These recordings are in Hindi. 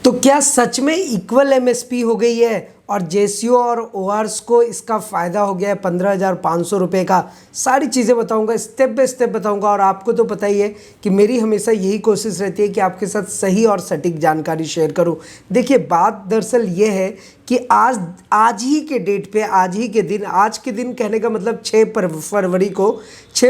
तो क्या सच में इक्वल एमएसपी हो गई है और जेसीओ और ओआरएस को इसका फ़ायदा हो गया है 15,500 रुपये का? सारी चीज़ें बताऊंगा, स्टेप बाय स्टेप बताऊंगा। और आपको तो पता ही है कि मेरी हमेशा यही कोशिश रहती है कि आपके साथ सही और सटीक जानकारी शेयर करूं। देखिए, बात दरअसल ये है कि आज ही के डेट पे, आज के दिन कहने का मतलब 6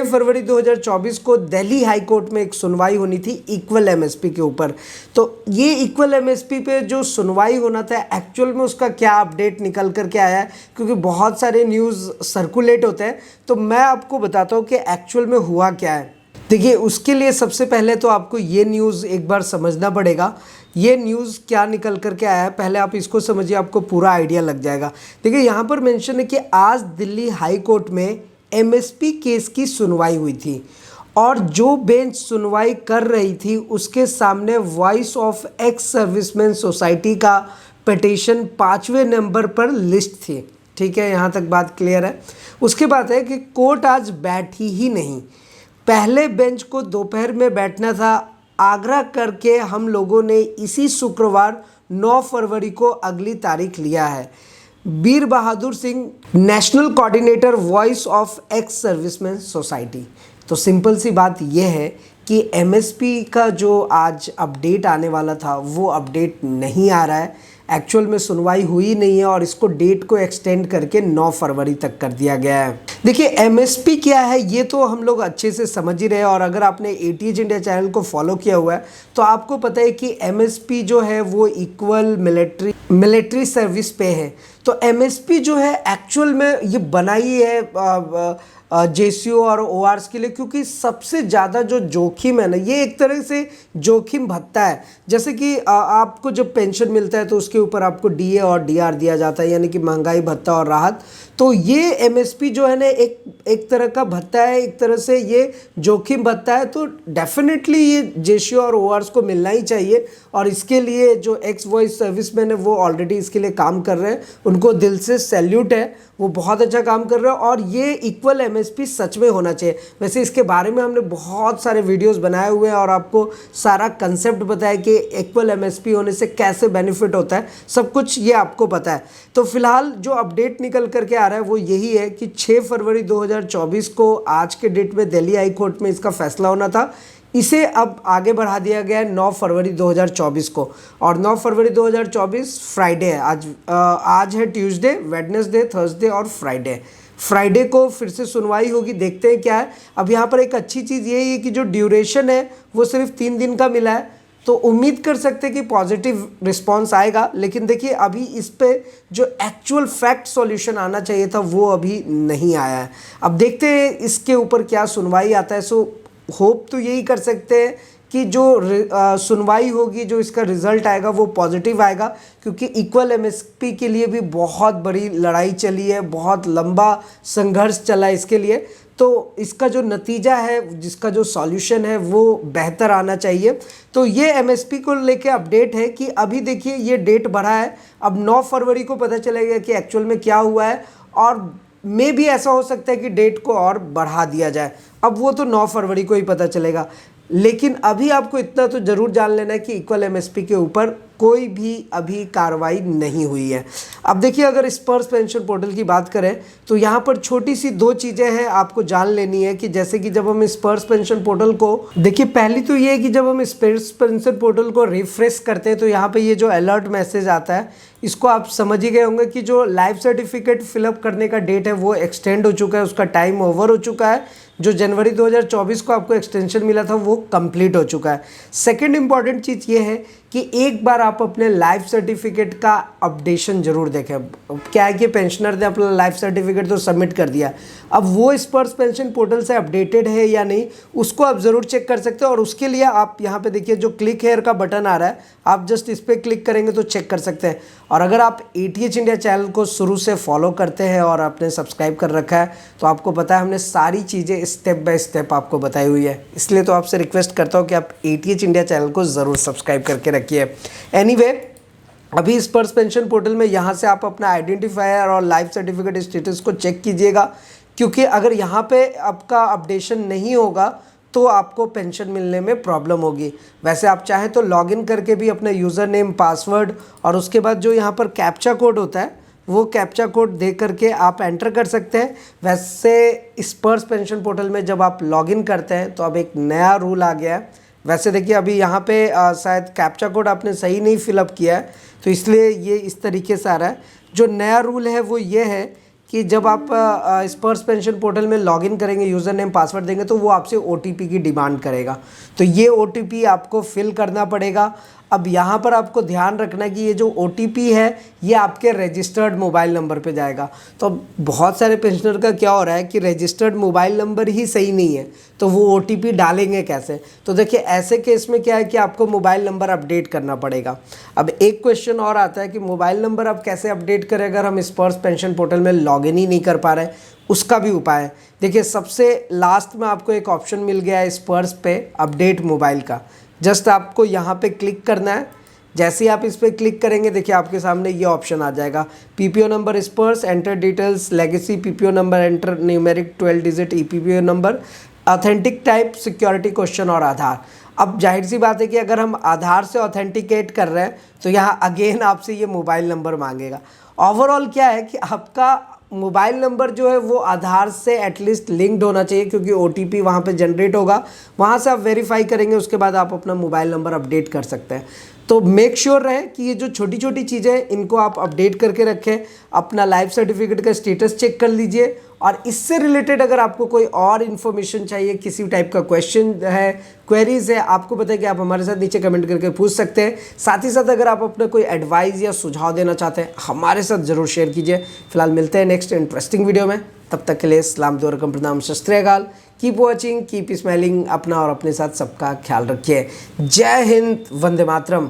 फरवरी 2024 को दिल्ली हाई कोर्ट में एक सुनवाई होनी थी इक्वल एमएसपी के ऊपर। तो ये इक्वल एमएसपी पे जो सुनवाई होना था, एक्चुअल में उसका क्या अपडेट निकल करके आया है, क्योंकि बहुत सारे न्यूज़ सर्कुलेट होते हैं, तो मैं आपको बताता हूँ कि एक्चुअल में हुआ क्या है। देखिए, उसके लिए सबसे पहले तो आपको ये न्यूज़ एक बार समझना पड़ेगा। ये न्यूज़ क्या निकल करके आया है, पहले आप इसको समझिए, आपको पूरा आइडिया लग जाएगा। देखिए, यहाँ पर मेंशन है कि आज दिल्ली हाई कोर्ट में एमएसपी केस की सुनवाई हुई थी और जो बेंच सुनवाई कर रही थी उसके सामने voice of ex serviceman society का पिटीशन 5वें नंबर पर लिस्ट थी। ठीक है, यहाँ तक बात क्लियर है। उसके बाद है कि कोर्ट आज बैठी ही नहीं। पहले बेंच को दोपहर में बैठना था, आग्रह करके हम लोगों ने इसी शुक्रवार 9 फरवरी को अगली तारीख लिया है। Bir Bahadur Singh, national coordinator voice of ex serviceman society. तो सिंपल सी बात यह है कि एमएसपी का जो आज अपडेट आने वाला था वो अपडेट नहीं आ रहा है। एक्चुअल में सुनवाई हुई नहीं है और इसको डेट को एक्सटेंड करके 9 फरवरी तक कर दिया गया है। देखिए, एमएसपी क्या है ये तो हम लोग अच्छे से समझ ही रहे हैं, और अगर आपने एटीएच इंडिया चैनल को फॉलो किया हुआ है तो आपको पता है कि एमएसपी जो है वो इक्वल मिलिट्री सर्विस पे है। तो एमएसपी जो है एक्चुअल में ये बनाई है जेसीओ और ओआरएस के लिए, क्योंकि सबसे ज़्यादा जो जोखिम है ना, ये एक तरह से जोखिम भत्ता है। जैसे कि आपको जब पेंशन मिलता है तो उसके ऊपर आपको डीए और डीआर दिया जाता है, यानी कि महंगाई भत्ता और राहत। तो ये एमएसपी जो है ना एक तरह का भत्ता है, एक तरह से ये जोखिम भत्ता है। तो डेफिनेटली ये जेसीओ और ओआरएस को मिलना ही चाहिए, और इसके लिए जो एक्स वॉइस सर्विसमैन है वो ऑलरेडी इसके लिए काम कर रहे हैं। उनको दिल से सैल्यूट है, वो बहुत अच्छा काम कर रहे हैं, और ये इक्वल एमएसपी सच में होना चाहिए। वैसे इसके बारे में हमने बहुत सारे वीडियोस बनाए हुए हैं और आपको सारा कंसेप्ट बताया कि इक्वल एमएसपी होने से कैसे बेनिफिट होता है, सब कुछ ये आपको पता है। तो फिलहाल जो अपडेट निकल करके आ रहा है वो यही है कि 6 फरवरी 2024 को आज के डेट में दिल्ली हाई कोर्ट में इसका फैसला होना था। इसे अब आगे बढ़ा दिया गया है 9 फरवरी 2024 को, और 9 फरवरी 2024 फ्राइडे है। आज है ट्यूसडे, वेडनेसडे, थर्सडे और फ्राइडे को फिर से सुनवाई होगी। देखते हैं क्या है। अब यहाँ पर एक अच्छी चीज़ यही है कि जो ड्यूरेशन है वो सिर्फ 3 दिन का मिला है, तो उम्मीद कर सकते हैं कि पॉजिटिव रिस्पांस आएगा। लेकिन देखिए, अभी इस पे जो एक्चुअल फैक्ट सॉल्यूशन आना चाहिए था वो अभी नहीं आया है। अब देखते हैं इसके ऊपर क्या सुनवाई आता है। सो होप तो यही कर सकते हैं कि जो सुनवाई होगी, जो इसका रिजल्ट आएगा वो पॉजिटिव आएगा, क्योंकि इक्वल एमएसपी के लिए भी बहुत बड़ी लड़ाई चली है, बहुत लंबा संघर्ष चला है इसके लिए। तो इसका जो नतीजा है, जिसका जो सॉल्यूशन है वो बेहतर आना चाहिए। तो ये एमएसपी को लेके अपडेट है कि अभी देखिए ये डेट बढ़ा है, अब 9 फरवरी को पता चलेगा कि एक्चुअल में क्या हुआ है, और मे भी ऐसा हो सकता है कि डेट को और बढ़ा दिया जाए। अब वो तो 9 फरवरी को ही पता चलेगा, लेकिन अभी आपको इतना तो ज़रूर जान लेना है कि इक्वल एमएसपी के ऊपर कोई भी अभी कार्रवाई नहीं हुई है। अब देखिए, अगर स्पर्श पेंशन पोर्टल की बात करें तो यहाँ पर छोटी सी 2 चीज़ें हैं आपको जान लेनी है। कि जैसे कि जब हम स्पर्श पेंशन पोर्टल को देखिए, पहली तो ये है कि जब हम स्पर्श पेंशन पोर्टल को रिफ्रेश करते हैं तो यहाँ पे ये जो अलर्ट मैसेज आता है, इसको आप समझ ही गए होंगे कि जो लाइफ सर्टिफिकेट फिलअप करने का डेट है वो एक्सटेंड हो चुका है, उसका टाइम ओवर हो चुका है। जो जनवरी 2024 को आपको एक्सटेंशन मिला था वो कंप्लीट हो चुका है। सेकंड इंपॉर्टेंट चीज़ ये है कि एक बार आप अपने लाइफ सर्टिफिकेट का अपडेशन जरूर देखें। क्या है कि पेंशनर ने अपना लाइफ सर्टिफिकेट तो सबमिट कर दिया, अब वो स्पर्श पेंशन पोर्टल से अपडेटेड है या नहीं उसको आप ज़रूर चेक कर सकते हो। और उसके लिए आप यहाँ पे देखिए जो क्लिक हेयर का बटन आ रहा है, आप जस्ट इस पर क्लिक करेंगे तो चेक कर सकते हैं। और अगर आप एटीएच इंडिया चैनल को शुरू से फॉलो करते हैं और आपने सब्सक्राइब कर रखा है तो आपको पता है हमने सारी चीज़ें स्टेप बाय स्टेप आपको बताई हुई है। इसलिए तो आपसे रिक्वेस्ट करता हूँ कि आप एटीएच इंडिया चैनल को ज़रूर सब्सक्राइब करके रखिए। एनीवे, अभी स्पर्श पेंशन पोर्टल में यहाँ से आप अपना आइडेंटिफायर और लाइफ सर्टिफिकेट स्टेटस को चेक कीजिएगा, क्योंकि अगर यहाँ पे आपका अपडेशन नहीं होगा तो आपको पेंशन मिलने में प्रॉब्लम होगी। वैसे आप चाहें तो लॉगिन करके भी अपना यूज़र नेम, पासवर्ड और उसके बाद जो यहाँ पर कैप्चा कोड होता है वो कैप्चा कोड दे करके आप एंटर कर सकते हैं। वैसे स्पर्श पेंशन पोर्टल में जब आप लॉगिन करते हैं तो अब एक नया रूल आ गया है। वैसे देखिए अभी यहाँ पे शायद कैप्चा कोड आपने सही नहीं फिलअप किया है, तो इसलिए ये इस तरीके से आ रहा है। जो नया रूल है वो ये है कि जब आप स्पर्श पेंशन पोर्टल में लॉगिन करेंगे, यूज़र नेम पासवर्ड देंगे, तो वो आपसे OTP की डिमांड करेगा। तो ये OTP आपको फिल करना पड़ेगा। अब यहाँ पर आपको ध्यान रखना है कि ये जो OTP है ये आपके रजिस्टर्ड मोबाइल नंबर पे जाएगा। तो अब बहुत सारे पेंशनर का क्या हो रहा है कि रजिस्टर्ड मोबाइल नंबर ही सही नहीं है, तो वो OTP डालेंगे कैसे? तो देखिए ऐसे केस में क्या है कि आपको मोबाइल नंबर अपडेट करना पड़ेगा। अब एक क्वेश्चन और आता है कि मोबाइल नंबर आप कैसे अपडेट करें अगर हम स्पर्श पेंशन पोर्टल में लॉगिन ही नहीं कर पा रहे हैं? उसका भी उपाय है। देखिए सबसे लास्ट में आपको एक ऑप्शन मिल गया है स्पर्श पे अपडेट मोबाइल का। जस्ट आपको यहाँ पे क्लिक करना है। जैसे ही आप इस पर क्लिक करेंगे देखिए आपके सामने ये ऑप्शन आ जाएगा, PPO नंबर स्पर्श, enter details, legacy PPO number, enter numeric 12 digit EPPO number, authentic type, security question और आधार। अब जाहिर सी बात है कि अगर हम आधार से ऑथेंटिकेट कर रहे हैं तो यहाँ अगेन आपसे ये मोबाइल नंबर मांगेगा। ओवरऑल क्या है कि आपका मोबाइल नंबर जो है वो आधार से एटलीस्ट लिंक्ड होना चाहिए, क्योंकि OTP वहाँ पे जनरेट होगा, वहाँ से आप वेरीफाई करेंगे, उसके बाद आप अपना मोबाइल नंबर अपडेट कर सकते हैं। तो मेक श्योर रहे कि ये जो छोटी छोटी चीज़ें हैं इनको आप अपडेट करके रखें। अपना लाइफ सर्टिफिकेट का स्टेटस चेक कर लीजिए, और इससे रिलेटेड अगर आपको कोई और इन्फॉर्मेशन चाहिए, किसी टाइप का क्वेश्चन है, क्वेरीज है, आपको पता है कि आप हमारे साथ नीचे कमेंट करके पूछ सकते हैं। साथ ही साथ अगर आप अपना कोई एडवाइस या सुझाव देना चाहते हैं हमारे साथ ज़रूर शेयर कीजिए। फिलहाल मिलते हैं नेक्स्ट इंटरेस्टिंग वीडियो में, तब तक के लिए सलाम दुआ रकम प्रणाम सत श्री अकाल। Keep watching, keep smiling. अपना और अपने साथ सबका ख्याल रखिए। जय हिंद, वंदे मातरम।